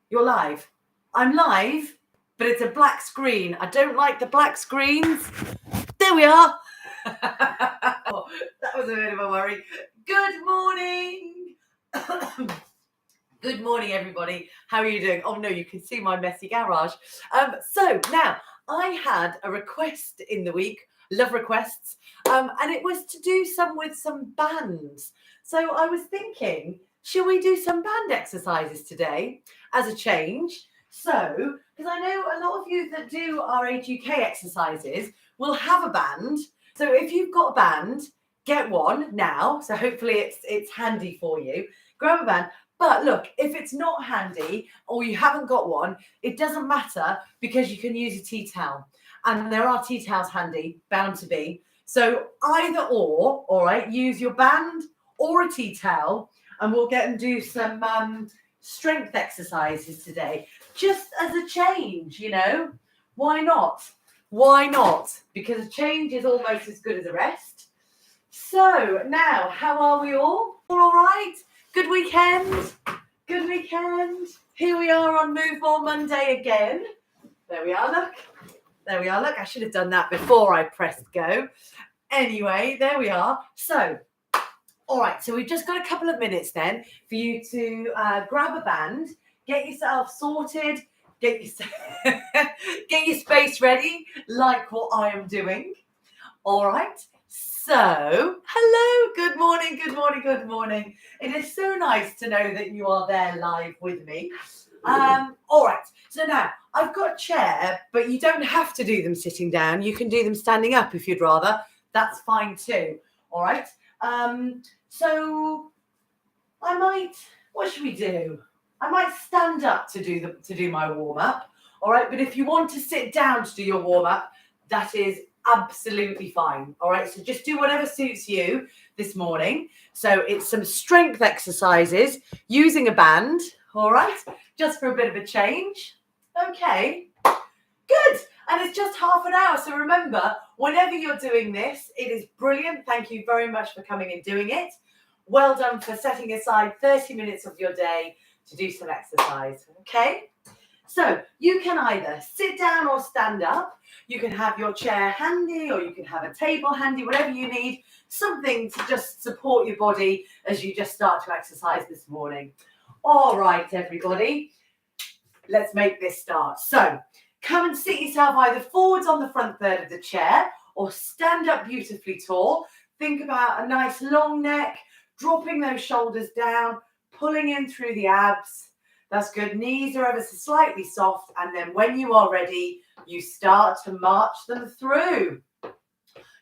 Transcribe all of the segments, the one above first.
You're live. I'm live, but it's a black screen. I don't like the black screens. There we are. Oh, that was a bit of a worry. Good morning. Good morning, everybody. How are you doing? Oh no, you can see my messy garage. So now I had a request in the week, love requests, and it was to do some with some bands. So I was thinking, shall we do some band exercises today as a change? So, because I know a lot of you that do our AGK exercises will have a band. So if you've got a band, get one now. So hopefully it's handy for you. Grab a band. But look, if it's not handy or you haven't got one, it doesn't matter because you can use a tea towel. And there are tea towels handy, bound to be. So either or, all right, use your band or a tea towel and we'll get and do some strength exercises today. Just as a change, you know. Why not? Why not? Because a change is almost as good as a rest. So now, how are we all? All right? Good weekend. Good weekend. Here we are on Move More Monday again. There we are, look. There we are, look. I should have done that before I pressed go. Anyway, there we are. So, all right. So we've just got a couple of minutes then for you to grab a band, get yourself sorted, get your space ready, like what I am doing. All right. So, hello, good morning, good morning, good morning. It is so nice to know that you are there live with me. All right, so now I've got a chair, but you don't have to do them sitting down. You can do them standing up if you'd rather. That's fine too. All right. So what should we do? I might stand up to do my warm up. All right, but if you want to sit down to do your warm up, that is absolutely fine. All right, so just do whatever suits you this morning. So it's some strength exercises using a band. All right, just for a bit of a change. Okay, good. And it's just half an hour. So remember, whenever you're doing this, it is brilliant. Thank you very much for coming and doing it. Well done for setting aside 30 minutes of your day to do some exercise. Okay. So you can either sit down or stand up. You can have your chair handy or you can have a table handy, whatever you need, something to just support your body as you just start to exercise this morning. All right, everybody, let's make this start. So come and sit yourself either forwards on the front third of the chair or stand up beautifully tall. Think about a nice long neck, dropping those shoulders down, pulling in through the abs. That's good. Knees are ever so slightly soft. And then when you are ready, you start to march them through.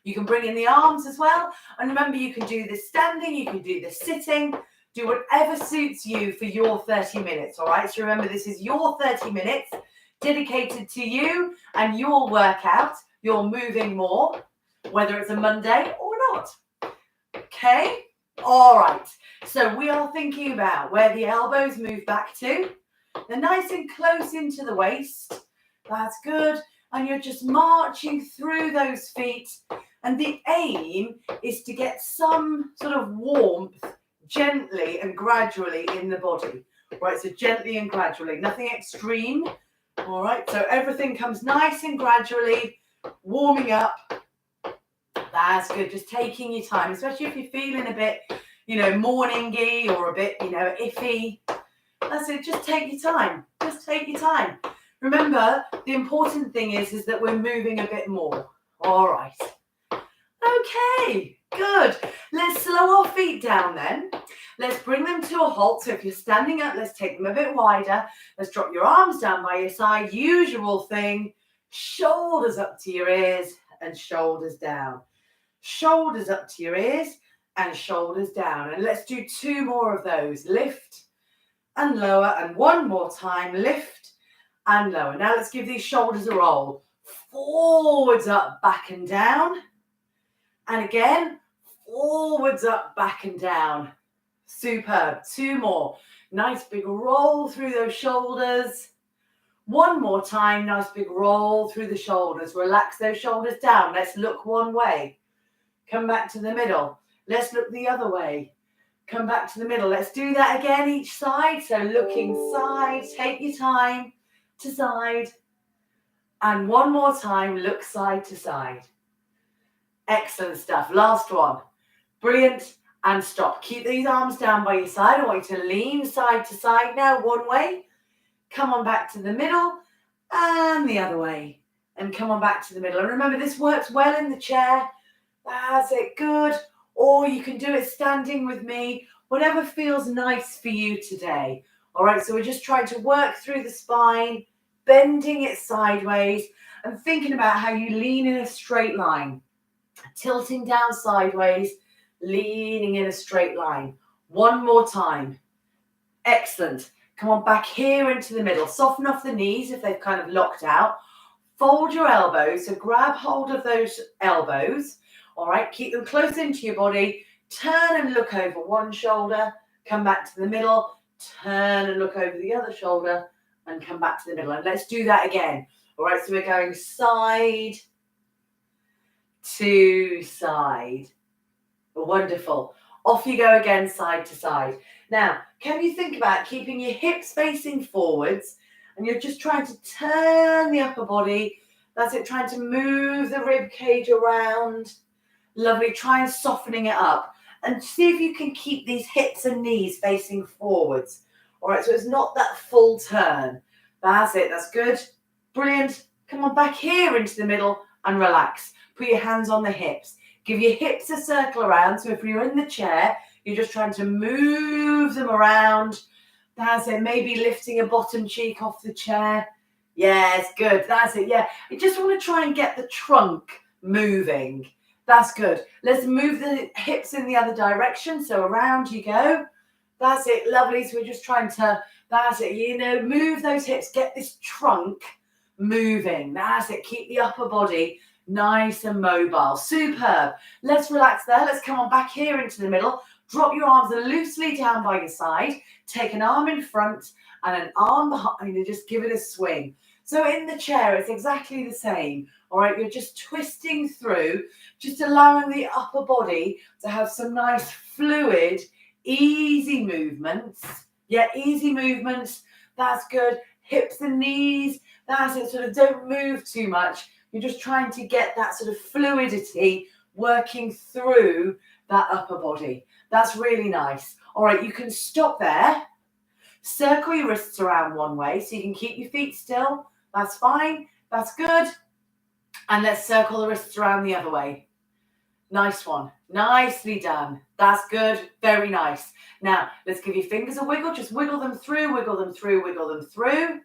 You can bring in the arms as well. And remember, you can do this standing, you can do this sitting. Do whatever suits you for your 30 minutes, all right? So remember, this is your 30 minutes dedicated to you and your workout. You're moving more, whether it's a Monday or not. Okay? All right, so we are thinking about where the elbows move back to. They're nice and close into the waist. That's good. And you're just marching through those feet. And the aim is to get some sort of warmth gently and gradually in the body. Right, so gently and gradually, nothing extreme. All right, so everything comes nice and gradually, warming up. That's good. Just taking your time, especially if you're feeling a bit, morning-y or a bit, iffy. That's it. Just take your time. Just take your time. Remember, the important thing is that we're moving a bit more. All right. Okay, good. Let's slow our feet down then. Let's bring them to a halt. So if you're standing up, let's take them a bit wider. Let's drop your arms down by your side. Usual thing. Shoulders up to your ears and shoulders down. Shoulders up to your ears and shoulders down. And let's do 2 more of those. Lift and lower. And one more time. Lift and lower. Now let's give these shoulders a roll. Forwards, up, back and down. And again, forwards, up, back and down. Superb. 2 more. Nice big roll through those shoulders. One more time. Nice big roll through the shoulders. Relax those shoulders down. Let's look one way. Come back to the middle. Let's look the other way. Come back to the middle. Let's do that again each side. So looking side, take your time to side. And one more time, look side to side. Excellent stuff. Last one. Brilliant. And stop. Keep these arms down by your side. I want you to lean side to side now, one way. Come on back to the middle and the other way. And come on back to the middle. And remember, this works well in the chair. That's it. Good. Or you can do it standing with me, whatever feels nice for you today. All right, so we're just trying to work through the spine, bending it sideways, and thinking about how you lean in a straight line. Tilting down sideways, leaning in a straight line. One more time. Excellent. Come on, back here into the middle. Soften off the knees if they've kind of locked out. Fold your elbows, so grab hold of those elbows. All right, keep them close into your body. Turn and look over one shoulder. Come back to the middle. Turn and look over the other shoulder and come back to the middle. And let's do that again. All right, so we're going side to side. Wonderful. Off you go again, side to side. Now, can you think about keeping your hips facing forwards and you're just trying to turn the upper body. That's it, trying to move the rib cage around. Lovely. Try and softening it up and see if you can keep these hips and knees facing forwards. All right, so it's not that full turn. That's it. That's good. Brilliant. Come on back here into the middle and relax. Put your hands on the hips. Give your hips a circle around. So if you're in the chair, you're just trying to move them around. That's it. Maybe lifting a bottom cheek off the chair. Yes, good. That's it. Yeah. You just want to try and get the trunk moving. That's good. Let's move the hips in the other direction. So around you go. That's it. Lovely. So we're just trying to, that's it, move those hips. Get this trunk moving. That's it. Keep the upper body nice and mobile. Superb. Let's relax there. Let's come on back here into the middle. Drop your arms loosely down by your side. Take an arm in front and an arm behind and just give it a swing. So in the chair, it's exactly the same. All right, you're just twisting through, just allowing the upper body to have some nice fluid, easy movements. Yeah, easy movements. That's good. Hips and knees. That's it. Sort of don't move too much. You're just trying to get that sort of fluidity working through that upper body. That's really nice. All right, you can stop there. Circle your wrists around one way so you can keep your feet still. That's fine. That's good. And let's circle the wrists around the other way. Nice one. Nicely done. That's good. Very nice. Now, let's give your fingers a wiggle. Just wiggle them through, wiggle them through, wiggle them through.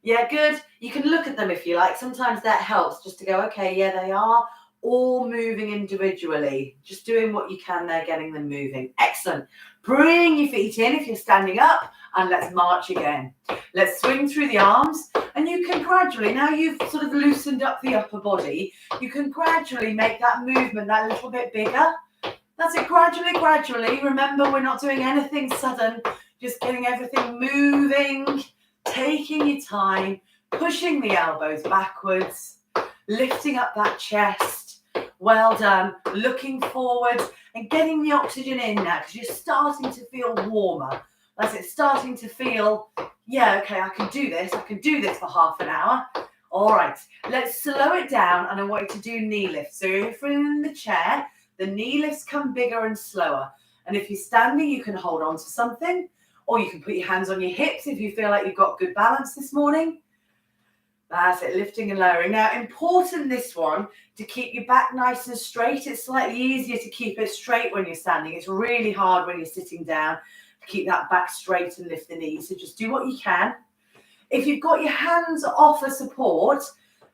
Yeah, good. You can look at them if you like. Sometimes that helps just to go, okay, yeah, they are all moving individually. Just doing what you can there, getting them moving. Excellent. Bring your feet in if you're standing up and let's march again. Let's swing through the arms and you can gradually, now you've sort of loosened up the upper body, you can gradually make that movement that little bit bigger. That's it, gradually. Remember, we're not doing anything sudden, just getting everything moving, taking your time, pushing the elbows backwards, lifting up that chest. Well done. Looking forward and getting the oxygen in now because you're starting to feel warmer. That's it, starting to feel, yeah, okay, I can do this. I can do this for half an hour. All right, let's slow it down and I want you to do knee lifts. So if you're in the chair, the knee lifts come bigger and slower. And if you're standing, you can hold on to something or you can put your hands on your hips if you feel like you've got good balance this morning. That's it, lifting and lowering. Now, important this one, to keep your back nice and straight. It's slightly easier to keep it straight when you're standing. It's really hard when you're sitting down to keep that back straight and lift the knees. So just do what you can. If you've got your hands off a support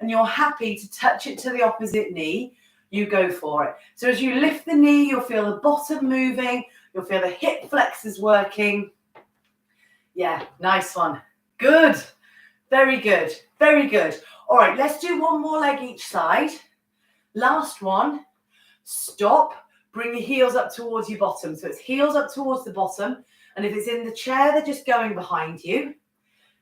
and you're happy to touch it to the opposite knee, you go for it. So as you lift the knee, you'll feel the bottom moving. You'll feel the hip flexors working. Yeah, nice one. Good. Very good. Very good. All right, let's do one more leg each side. Last one. Stop. Bring your heels up towards your bottom. So it's heels up towards the bottom. And if it's in the chair, they're just going behind you.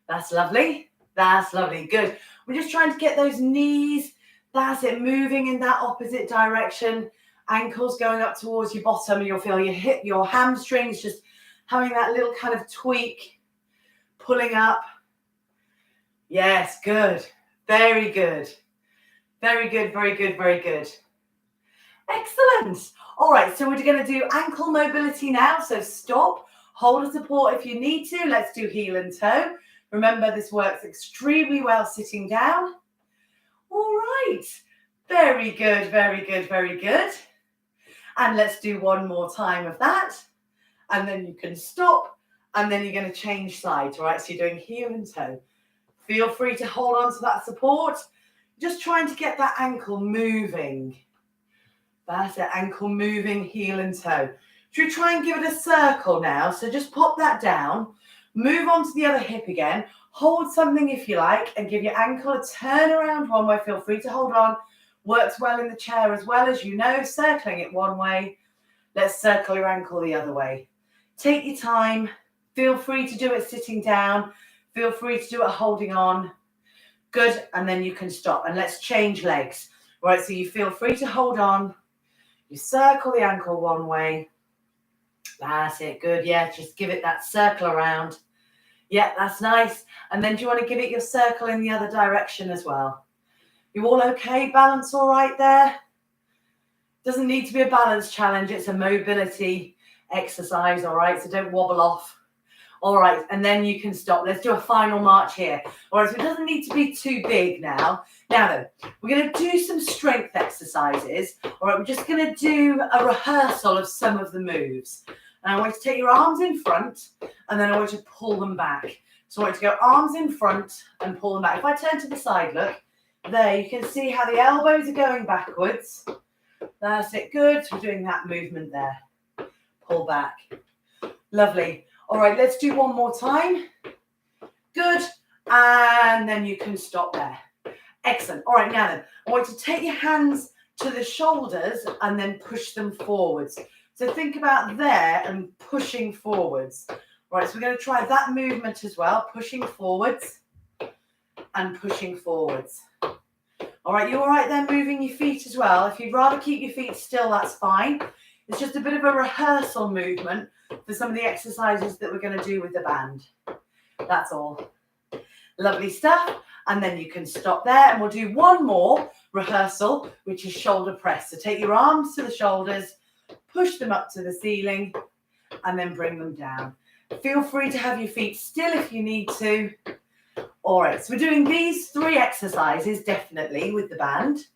That's lovely. That's lovely. Good. We're just trying to get those knees, that's it, moving in that opposite direction. Ankles going up towards your bottom, and you'll feel your hip, your hamstrings just having that little kind of tweak, pulling up. Yes, good. Very good. Very good, very good, very good. Excellent. All right, so we're going to do ankle mobility now. So stop, hold a support if you need to. Let's do heel and toe. Remember, this works extremely well sitting down. All right. Very good, very good, very good. And let's do one more time of that. And then you can stop, and then you're going to change sides, all right? So you're doing heel and toe. Feel free to hold on to that support. Just trying to get that ankle moving. That's it, ankle moving, heel and toe. Should we try and give it a circle now? So just pop that down, move on to the other hip again, hold something if you like, and give your ankle a turn around one way. Feel free to hold on. Works well in the chair as well, as you know, circling it one way. Let's circle your ankle the other way. Take your time. Feel free to do it sitting down. Feel free to do it holding on. Good, and then you can stop. And let's change legs. All right, so you feel free to hold on. You circle the ankle one way. That's it, good. Yeah, just give it that circle around. Yeah, that's nice. And then do you want to give it your circle in the other direction as well? You all okay? Balance all right there? Doesn't need to be a balance challenge. It's a mobility exercise, all right? So don't wobble off. All right, and then you can stop. Let's do a final march here. All right, so it doesn't need to be too big now. Now then, we're going to do some strength exercises. All right, we're just going to do a rehearsal of some of the moves. And I want you to take your arms in front, and then I want you to pull them back. So I want you to go arms in front and pull them back. If I turn to the side, look, there, you can see how the elbows are going backwards. That's it, good. So we're doing that movement there. Pull back. Lovely. All right, let's do one more time. Good. And then you can stop there. Excellent. All right, now then, I want you to take your hands to the shoulders and then push them forwards. So think about there and pushing forwards. All right, so we're going to try that movement as well, pushing forwards and pushing forwards. All right, you all right there moving your feet as well? If you'd rather keep your feet still, that's fine. It's just a bit of a rehearsal movement for some of the exercises that we're going to do with the band. That's all. Lovely stuff. And then you can stop there, and we'll do one more rehearsal, which is shoulder press. So take your arms to the shoulders, push them up to the ceiling, and then bring them down. Feel free to have your feet still if you need to. All right, so we're doing these 3 exercises definitely with the band.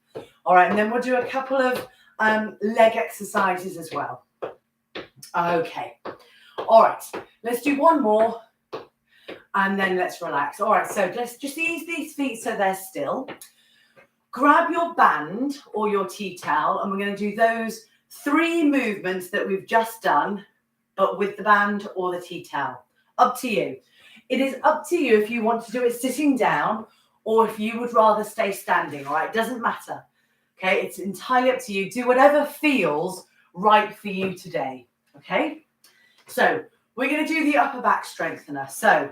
All right, and then we'll do a couple of leg exercises as well. Okay. All right, let's do one more and then let's relax. All right, so let's just ease these feet so they're still. Grab your band or your tea towel, and we're going to do those 3 movements that we've just done, but with the band or the tea towel. Up to you. It is up to you if you want to do it sitting down or if you would rather stay standing, all right? It doesn't matter, okay? It's entirely up to you. Do whatever feels right for you today, okay? So we're going to do the upper back strengthener. So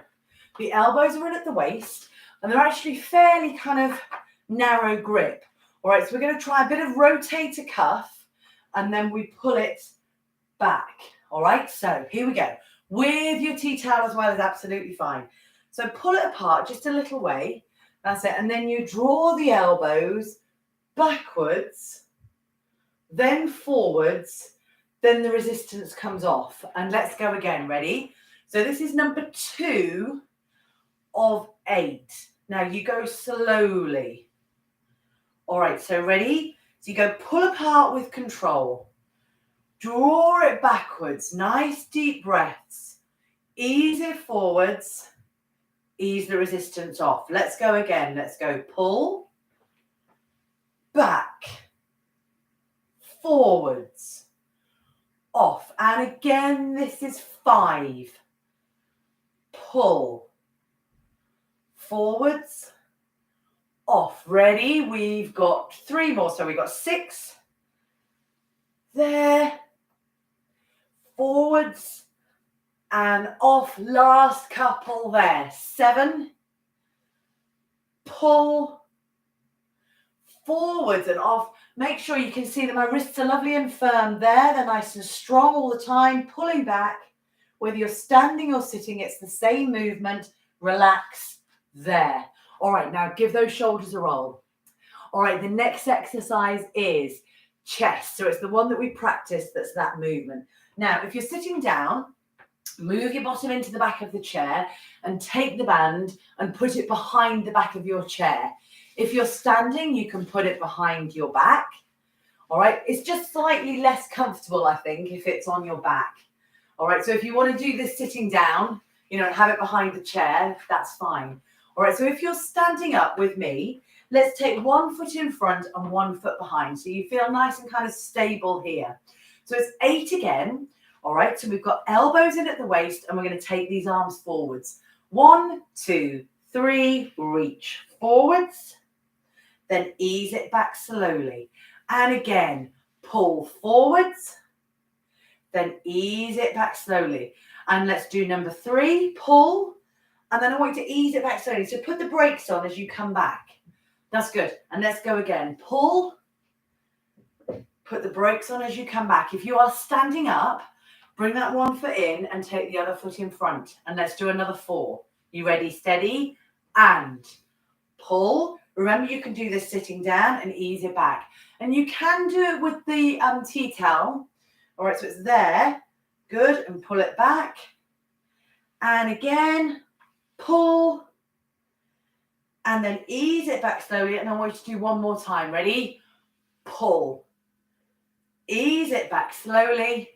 the elbows are in at the waist, and they're actually fairly kind of narrow grip. All right, so we're going to try a bit of rotator cuff, and then we pull it back. All right, so here we go. With your tea towel as well is absolutely fine. So pull it apart just a little way. That's it. And then you draw the elbows backwards, then forwards, then the resistance comes off. And let's go again. Ready? So this is number 2 of 8. Now you go slowly. All right, so ready? So you go pull apart with control. Draw it backwards. Nice deep breaths. Ease it forwards. Ease the resistance off. Let's go again. Let's go pull, back, forwards, off. And again, this is 5. Pull, forwards, off. Ready? We've got 3 more. So we've got 6. There. Forwards and off. Last couple there. 7. Pull, forwards and off. Make sure you can see that my wrists are lovely and firm there. They're nice and strong all the time, pulling back. Whether you're standing or sitting, it's the same movement. Relax there. All right, now give those shoulders a roll. All right, the next exercise is chest. So it's the one that we practiced that's that movement. Now, if you're sitting down, move your bottom into the back of the chair and take the band and put it behind the back of your chair. If you're standing, you can put it behind your back. All right, it's just slightly less comfortable, I think, if it's on your back. All right, so if you want to do this sitting down, and have it behind the chair, that's fine. All right, so if you're standing up with me, let's take 1 foot in front and 1 foot behind. So you feel nice and kind of stable here. So it's 8 again. All right, so we've got elbows in at the waist and we're going to take these arms forwards. 1, 2, 3, reach forwards. Then ease it back slowly. And again, pull forwards. Then ease it back slowly. And let's do number 3, pull. And then I want you to ease it back slowly. So put the brakes on as you come back. That's good. And let's go again. Pull. Put the brakes on as you come back. If you are standing up, bring that 1 foot in and take the other foot in front. And let's do another 4. You ready? Steady. And pull. Remember, you can do this sitting down and ease it back. And you can do it with the tea towel. All right, so it's there. Good. And pull it back. And again, pull. And then ease it back slowly. And I want you to do one more time. Ready? Pull. Ease it back slowly.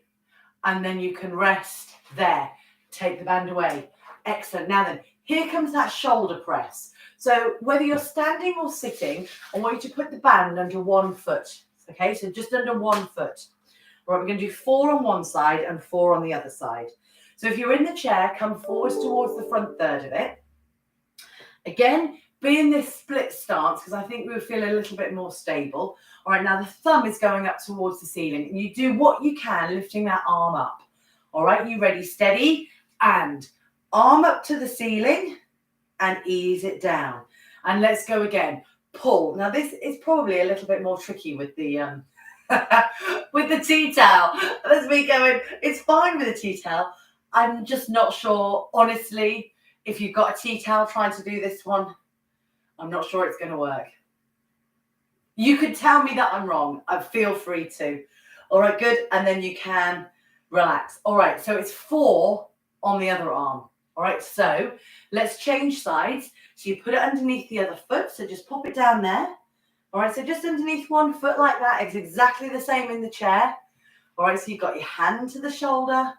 And then you can rest there. Take the band away. Excellent. Now then, here comes that shoulder press. So whether you're standing or sitting, I want you to put the band under 1 foot. Okay, so just under 1 foot. All right, we're going to do 4 on one side and 4 on the other side. So if you're in the chair, come forwards towards the front third of it. Again, be in this split stance because I think we would feel a little bit more stable. All right, now the thumb is going up towards the ceiling and you do what you can, lifting that arm up. All right, you ready? Steady. And arm up to the ceiling and ease it down. And let's go again. Pull. Now this is probably a little bit more tricky with the with the tea towel. That's me going, it's fine with the tea towel. I'm just not sure, honestly, if you've got a tea towel trying to do this one, I'm not sure it's going to work. You could tell me that I'm wrong. Feel free to. All right, good. And then you can relax. All right, so it's 4 on the other arm. All right, so let's change sides. So you put it underneath the other foot. So just pop it down there. All right, so just underneath 1 foot like that. It's exactly the same in the chair. All right, so you've got your hand to the shoulder.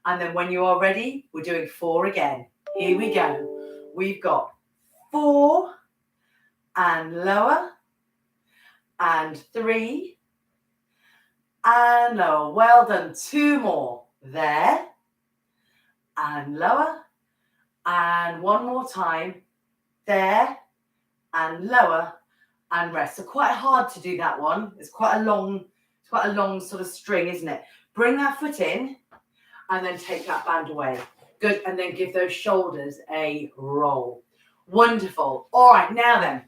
And then when you are ready, we're doing 4 again. Here we go. We've got 4 and lower and 3 and lower. Well done. 2 more. There and lower. And 1 more time. There and lower and rest. So quite hard to do that one. It's quite a long sort of string, isn't it? Bring that foot in and then take that band away. Good. And then give those shoulders a roll. Wonderful. All right. Now then,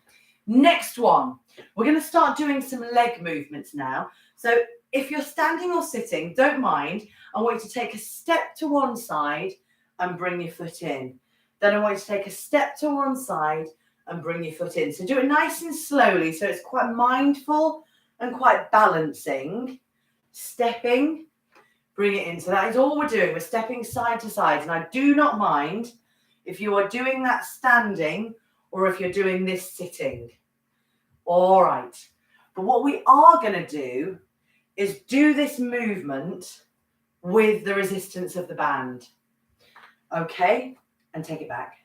next one. We're going to start doing some leg movements now. So if you're standing or sitting, don't mind. I want you to take a step to one side and bring your foot in. Then I want you to take a step to one side and bring your foot in. So do it nice and slowly. So it's quite mindful and quite balancing. Stepping, bring it in. So that is all we're doing. We're stepping side to side. And I do not mind if you are doing that standing or if you're doing this sitting. All right. But what we are going to do is do this movement with the resistance of the band. Okay? And take it back.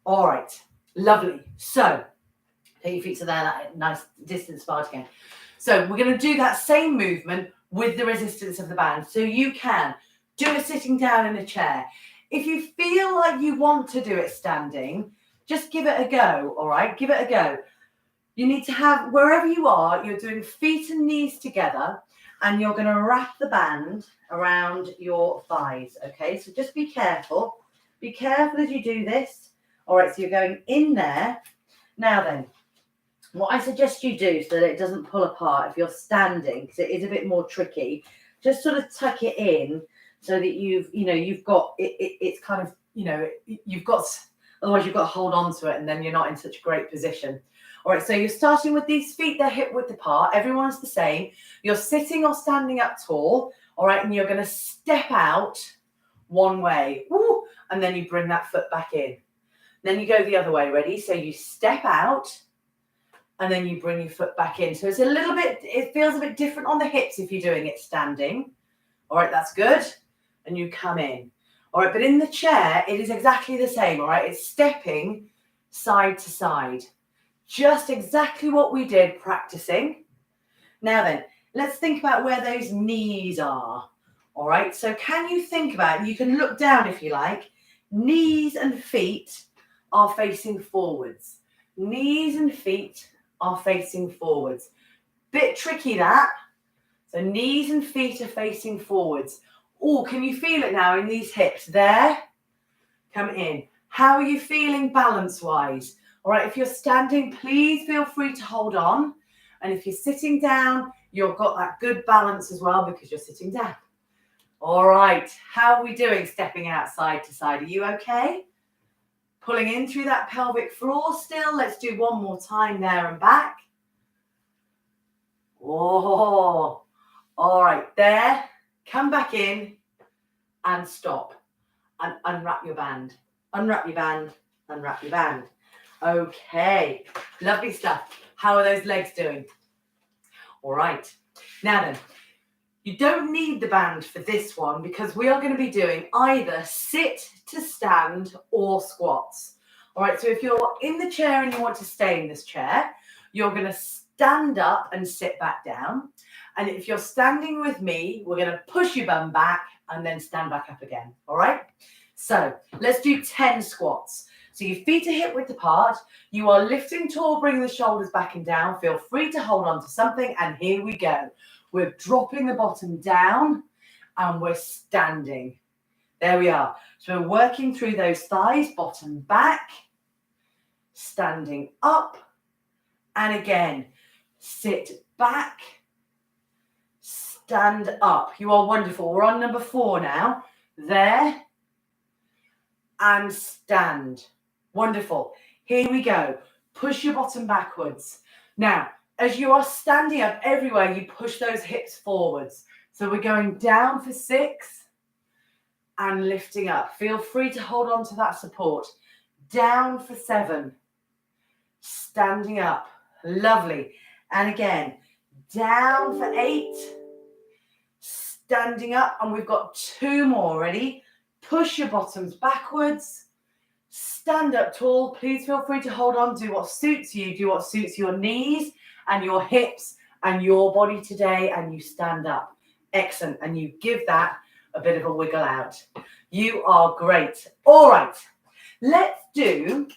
All right. Lovely. So, take your feet to there, that nice distance apart again. So, we're going to do that same movement with the resistance of the band. So, you can do it sitting down in a chair. If you feel like you want to do it standing, just give it a go. All right? Give it a go. You need to have, wherever you are, you're doing feet and knees together, and you're going to wrap the band around your thighs. Okay? So, just be careful. Be careful as you do this. All right, so you're going in there. Now then, what I suggest you do so that it doesn't pull apart if you're standing, because it is a bit more tricky, just sort of tuck it in so that you've got it's kind of, you've got, otherwise you've got to hold on to it and then you're not in such a great position. All right, so you're starting with these feet, they're hip width apart. Everyone's the same. You're sitting or standing up tall, all right, and you're going to step out one way, woo, and then you bring that foot back in. Then you go the other way, ready? So you step out, and then you bring your foot back in. So it's a little bit, it feels a bit different on the hips if you're doing it standing. All right, that's good. And you come in. All right, but in the chair, it is exactly the same, all right? It's stepping side to side. Just exactly what we did practicing. Now then, let's think about where those knees are. All right, so can you think about, you can look down if you like, knees and feet are facing forwards. Knees and feet are facing forwards. Bit tricky that. So knees and feet are facing forwards. Oh, can you feel it now in these hips? There, come in. How are you feeling balance-wise? All right, if you're standing, please feel free to hold on. And if you're sitting down, you've got that good balance as well because you're sitting down. All right, how are we doing stepping out side to side? Are you okay? Pulling in through that pelvic floor still. Let's do one more time there and back. Oh, all right, there. Come back in and stop. And unwrap your band. Unwrap your band, unwrap your band. Okay, lovely stuff. How are those legs doing? All right, now then, you don't need the band for this one because we are going to be doing either sit to stand or squats. All right, so if you're in the chair and you want to stay in this chair, you're going to stand up and sit back down. And if you're standing with me, we're going to push your bum back and then stand back up again. All right, so let's do 10 squats. So your feet are hip width apart. You are lifting tall, bringing the shoulders back and down. Feel free to hold on to something. And here we go. We're dropping the bottom down and we're standing. There we are. So we're working through those thighs, bottom back, standing up. And again, sit back, stand up. You are wonderful. We're on number 4 now. There and stand. Wonderful. Here we go. Push your bottom backwards. Now, as you are standing up everywhere, you push those hips forwards. So we're going down for 6 and lifting up. Feel free to hold on to that support. Down for 7. Standing up. Lovely. And again, down for 8. Standing up. And we've got 2 more. Ready? Push your bottoms backwards. Stand up tall. Please feel free to hold on. Do what suits you. Do what suits your knees and your hips and your body today. And you stand up. Excellent. And you give that a bit of a wiggle out. You are great. All right. Let's do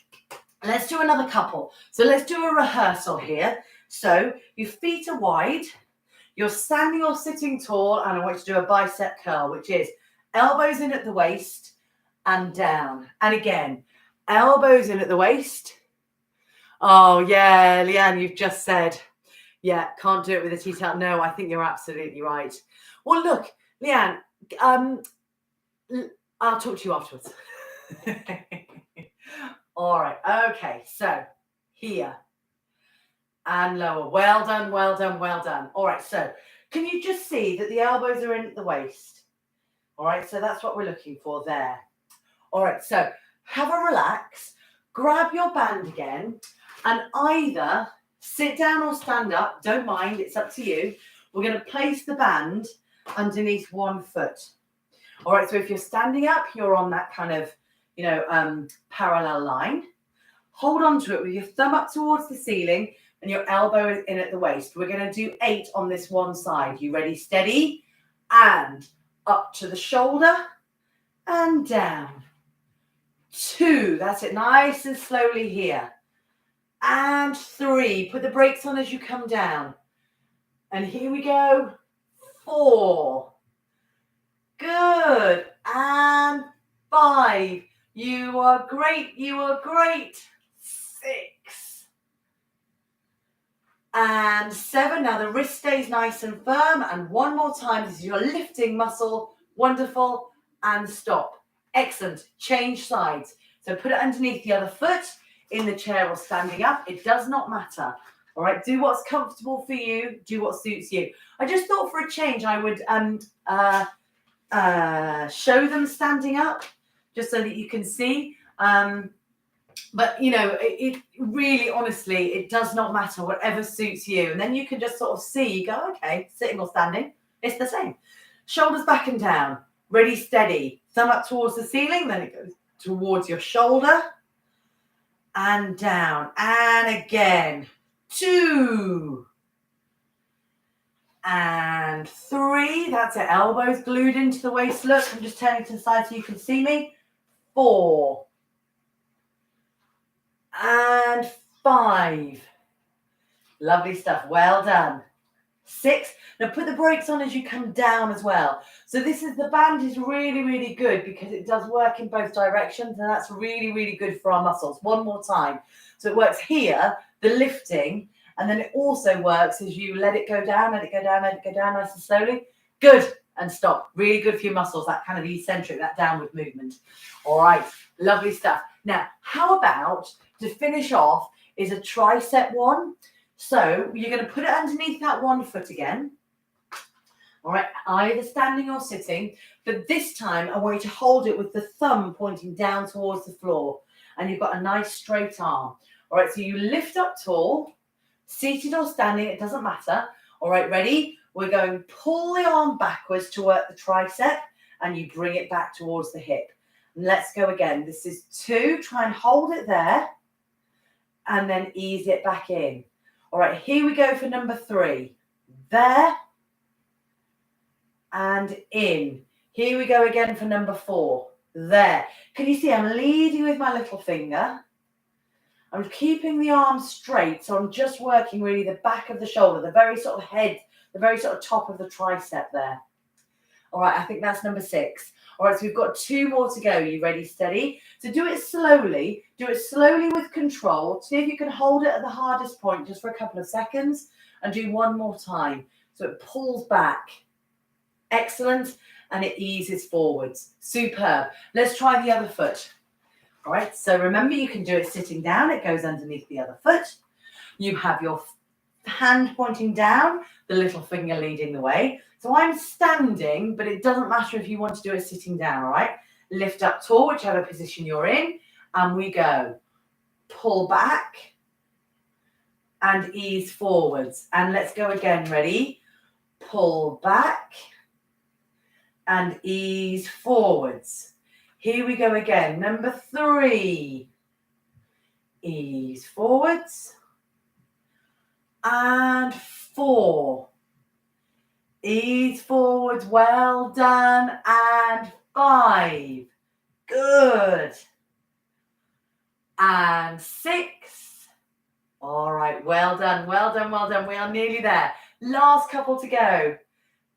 another couple. So let's do a rehearsal here. So your feet are wide. You're standing or sitting tall. And I want you to do a bicep curl, which is elbows in at the waist and down. And again, elbows in at the waist. Oh, yeah, Leanne, you've just said, yeah, can't do it with a T-tap. No, I think you're absolutely right. Well, look, Leanne, I'll talk to you afterwards. All right, okay, so here and lower. Well done, well done, well done. All right, so can you just see that the elbows are in at the waist? All right, so that's what we're looking for there. All right, so have a relax, grab your band again, and either sit down or stand up. Don't mind, it's up to you. We're going to place the band underneath one foot. All right, so if you're standing up, you're on that kind of, parallel line. Hold on to it with your thumb up towards the ceiling and your elbow in at the waist. We're going to do 8 on this one side. You ready? Steady. And up to the shoulder and down. 2. That's it. Nice and slowly here. And 3. Put the brakes on as you come down. And here we go. 4. Good. And 5. You are great. You are great. 6. And 7. Now the wrist stays nice and firm. And one more time. This is your lifting muscle. Wonderful. And stop. Excellent. Change sides. So put it underneath the other foot, in the chair or standing up. It does not matter. All right. Do what's comfortable for you. Do what suits you. I just thought for a change, I would show them standing up just so that you can see. But, you know, it really, honestly, it does not matter, whatever suits you. And then you can just sort of see, you go, okay, sitting or standing, it's the same. Shoulders back and down, ready, steady. Thumb up towards the ceiling, then it goes towards your shoulder and down. And again, 2 and 3. That's it, elbows glued into the waist. Look, I'm just turning to the side so you can see me. 4 and 5. Lovely stuff. Well done. 6. Now put the brakes on as you come down as well. So the band is really, really good because it does work in both directions, and that's really, really good for our muscles. One more time. So it works here, the lifting, and then it also works as you let it go down, let it go down, let it go down nice and slowly. Good. And stop. Really good for your muscles, that kind of eccentric, that downward movement. All right. Lovely stuff. Now, how about, to finish off, is a tricep one. So you're going to put it underneath that one foot again. All right, either standing or sitting. But this time, I want you to hold it with the thumb pointing down towards the floor. And you've got a nice straight arm. All right, so you lift up tall, seated or standing, it doesn't matter. All right, ready? We're going to pull the arm backwards to work the tricep, and you bring it back towards the hip. Let's go again. This is 2. Try and hold it there and then ease it back in. All right, here we go for number 3. There and in. Here we go again for number 4. There. Can you see I'm leading with my little finger? I'm keeping the arm straight, so I'm just working really the back of the shoulder, the very sort of head, the very sort of top of the tricep there. All right, I think that's number 6. All right, so we've got 2 more to go. You ready, steady? So do it slowly. Do it slowly with control. See if you can hold it at the hardest point just for a couple of seconds, and do one more time. So it pulls back. Excellent. And it eases forwards. Superb. Let's try the other foot. All right, so remember you can do it sitting down. It goes underneath the other foot. You have your hand pointing down, the little finger leading the way. So I'm standing, but it doesn't matter if you want to do it sitting down, all right? Lift up tall, whichever position you're in, and we go. Pull back and ease forwards. And let's go again, ready? Pull back and ease forwards. Here we go again. Number 3. Ease forwards. And 4. Ease forwards. Well done. And 5. Good. And 6. All right. Well done. Well done. Well done. We are nearly there. Last couple to go.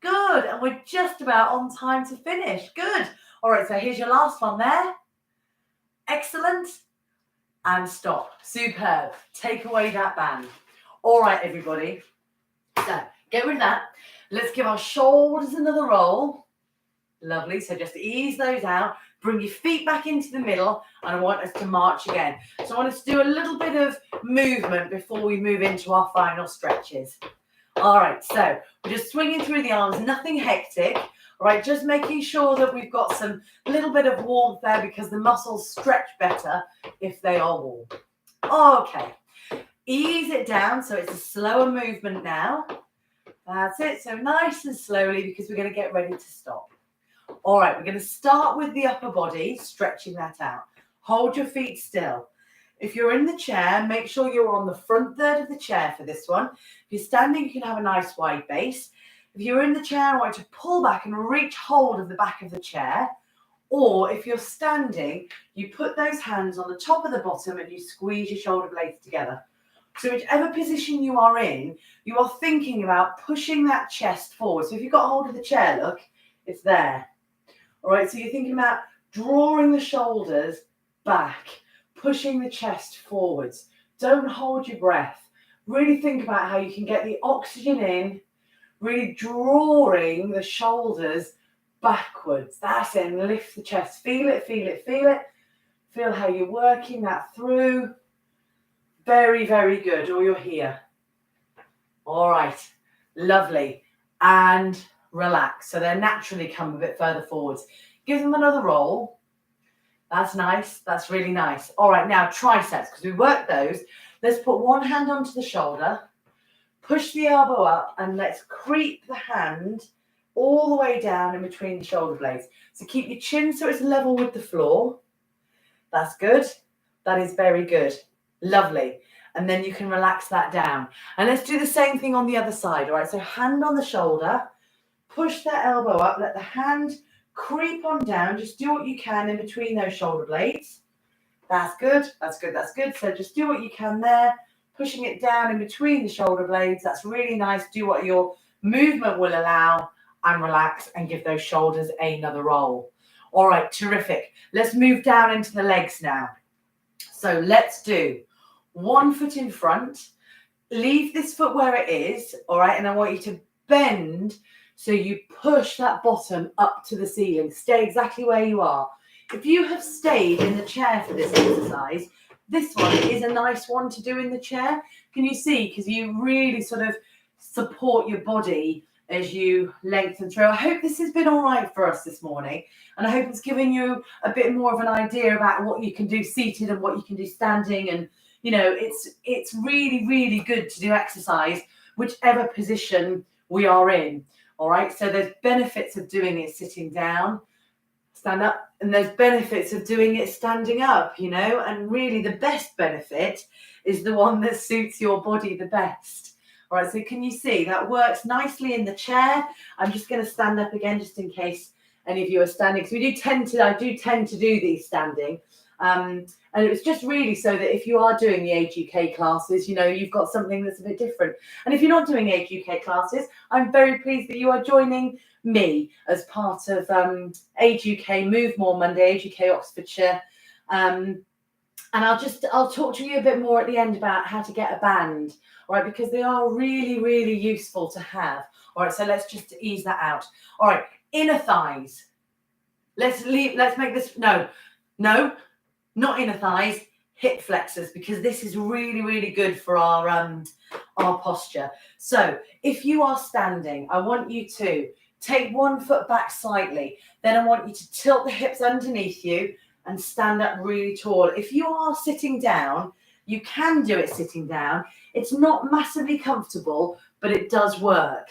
Good. And we're just about on time to finish. Good. All right. So here's your last one there. Excellent. And stop. Superb. Take away that band. All right, everybody. So get rid of that. Let's give our shoulders another roll. Lovely. So just ease those out. Bring your feet back into the middle. And I want us to march again. So I want us to do a little bit of movement before we move into our final stretches. All right. So we're just swinging through the arms. Nothing hectic. All right. Just making sure that we've got some little bit of warmth there because the muscles stretch better if they are warm. Okay. Ease it down. So it's a slower movement now. That's it. So nice and slowly because we're going to get ready to stop. All right, we're going to start with the upper body, stretching that out. Hold your feet still. If you're in the chair, make sure you're on the front third of the chair for this one. If you're standing, you can have a nice wide base. If you're in the chair, I want you to pull back and reach hold of the back of the chair. Or if you're standing, you put those hands on the top of the bottom and you squeeze your shoulder blades together. So whichever position you are in, you are thinking about pushing that chest forward. So if you've got hold of the chair, look, it's there. All right, so you're thinking about drawing the shoulders back, pushing the chest forwards. Don't hold your breath. really think about how you can get the oxygen in, really drawing the shoulders backwards. That's it. And lift the chest. Feel it, feel it, feel it. Feel how you're working that through. Very, very good. Or you're here. All right. Lovely. And relax. So they naturally come a bit further forwards. Give them another roll. That's nice. That's really nice. All right. Now triceps, because we worked those. Let's put one hand onto the shoulder. Push the elbow up and let's creep the hand all the way down in between the shoulder blades. So keep your chin so it's level with the floor. That's good. That is very good. Lovely. And then you can relax that down. And let's do the same thing on the other side. All right. So hand on the shoulder. Push that elbow up. Let the hand creep on down. Just do what you can in between those shoulder blades. That's good. That's good. That's good. So just do what you can there. Pushing it down in between the shoulder blades. That's really nice. Do what your movement will allow and relax and give those shoulders another roll. All right, terrific. Let's move down into the legs now. So let's do one foot in front. Leave this foot where it is, all right? And I want you to bend so you push that bottom up to the ceiling. Stay exactly where you are. If you have stayed in the chair for this exercise, this one is a nice one to do in the chair. Can you see? Because you really sort of support your body as you lengthen through. I hope this has been all right for us this morning. And I hope it's given you a bit more of an idea about what you can do seated and what you can do standing. And, you know, it's really, really good to do exercise, whichever position we are in. All right. So there's benefits of doing it sitting down, stand up, and there's benefits of doing it standing up, you know, and really the best benefit is the one that suits your body the best. All right, so can you see that works nicely in the chair? I'm just going to stand up again just in case any of you are standing, because I do tend to do these standing. And it was just really so that if you are doing the Age UK classes, you know, you've got something that's a bit different. And if you're not doing Age UK classes, I'm very pleased that you are joining me as part of Age UK Move More Monday, Age UK Oxfordshire. And I'll talk to you a bit more at the end about how to get a band, all right, because they are really, really useful to have. All right, so let's just ease that out. All right, inner thighs. Let's make this, no, not inner thighs, hip flexors, because this is really, really good for our posture. So if you are standing, I want you to take one foot back slightly. Then I want you to tilt the hips underneath you and stand up really tall. If you are sitting down, you can do it sitting down. It's not massively comfortable, but it does work.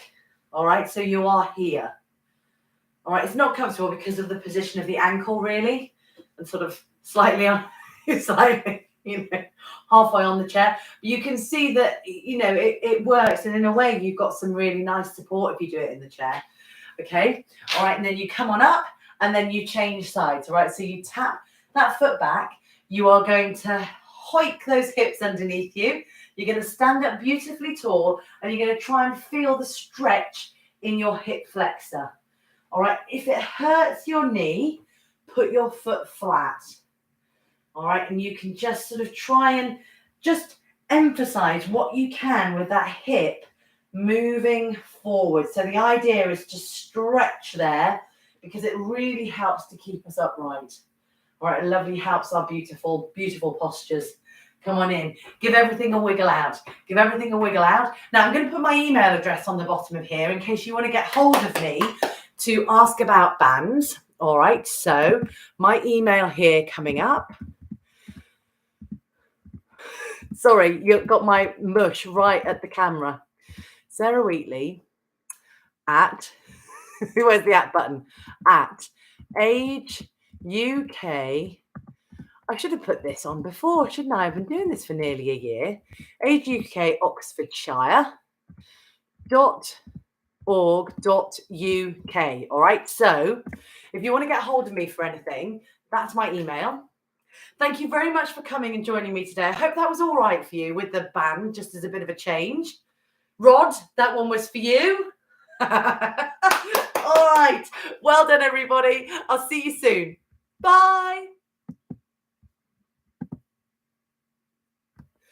All right, so you are here. All right, it's not comfortable because of the position of the ankle, really, and sort of slightly on, it's like, you know, halfway on the chair. But you can see that, you know, it works, and in a way, you've got some really nice support if you do it in the chair. Okay, all right, and then you come on up, and then you change sides. All right, so you tap that foot back. You are going to hoik those hips underneath you. You're going to stand up beautifully tall, and you're going to try and feel the stretch in your hip flexor. All right, if it hurts your knee, put your foot flat. All right, and you can just sort of try and just emphasize what you can with that hip moving forward. So the idea is to stretch there, because it really helps to keep us upright. All right, it lovely helps our beautiful, beautiful postures. Come on in. Give everything a wiggle out. Give everything a wiggle out. Now, I'm going to put my email address on the bottom of here in case you want to get hold of me to ask about bands. All right, so my email here coming up. Sorry, you've got my mush right at the camera. Sarah Wheatley at, where's the at button? At Age UK. I should have put this on before, shouldn't I? I've been doing this for nearly a year. Age UK Oxfordshire .org.uk. All right. So if you want to get hold of me for anything, that's my email. Thank you very much for coming and joining me today. I hope that was all right for you with the band, just as a bit of a change. Rod, that one was for you. All right. Well done, everybody. I'll see you soon. Bye.